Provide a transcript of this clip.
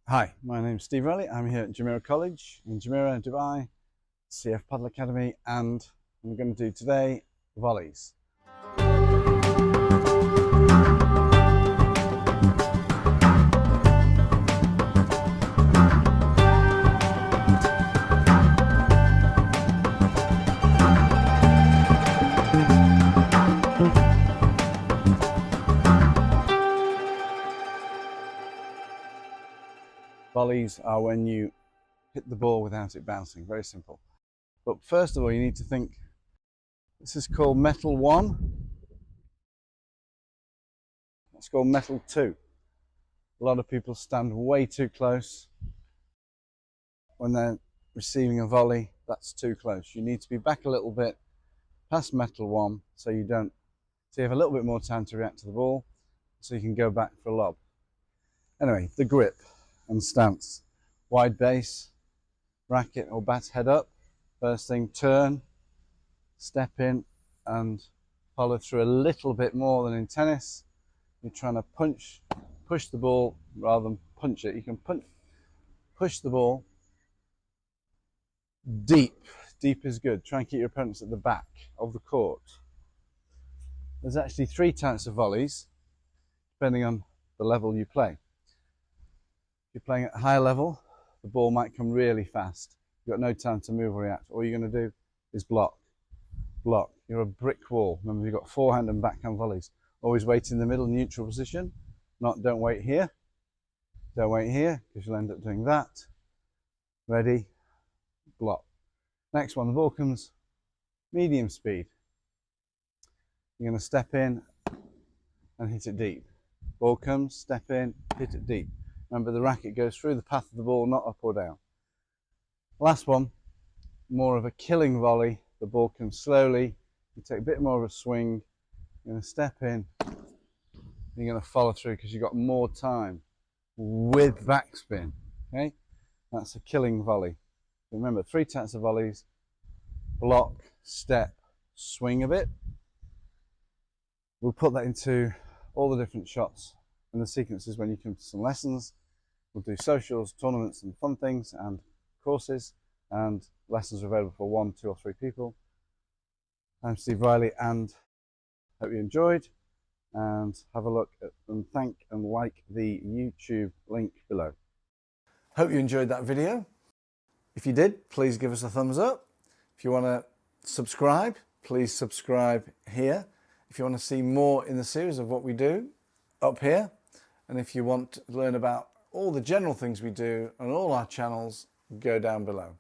Hi, my name's Steve Volley. I'm here at Jumeirah College in Jumeirah, Dubai, CF Padel Academy, and I'm going to do today volleys. Volleys are when you hit the ball without it bouncing, very simple. But first of all, you need to think, this is called metal 1, that's called metal 2. A lot of people stand way too close when they're receiving a volley. That's too close. You need to be back a little bit past metal 1 so you have a little bit more time to react to the ball, so you can go back for a lob. Anyway, the grip and stance. Wide base, racket or bat head up. First thing, turn, step in and follow through a little bit more than in tennis. You're trying to push the ball rather than punch it. You can push the ball deep. Deep is good. Try and keep your opponents at the back of the court. There's actually 3 types of volleys, depending on the level you play. If you're playing at a higher level, the ball might come really fast. You've got no time to move or react. All you're going to do is block. Block. You're a brick wall. Remember, you've got forehand and backhand volleys. Always wait in the middle, neutral position. Don't wait here. Don't wait here, because you'll end up doing that. Ready, block. Next one, the ball comes medium speed. You're going to step in and hit it deep. Ball comes, step in, hit it deep. Remember, the racket goes through the path of the ball, not up or down. Last one, more of a killing volley. The ball comes slowly. You take a bit more of a swing. You're going to step in. You're going to follow through because you've got more time with backspin. Okay, that's a killing volley. Remember, 3 types of volleys: block, step, swing a bit. We'll put that into all the different shots and the sequences when you come to some lessons. We'll do socials, tournaments and fun things and courses, and lessons are available for 1, 2 or 3 people. I'm Steve Riley and hope you enjoyed, and have a look at and thank and like the YouTube link below. Hope you enjoyed that video. If you did, please give us a thumbs up. If you want to subscribe, please subscribe here. If you want to see more in the series of what we do, up here. And if you want to learn about all the general things we do on all our channels, go down below.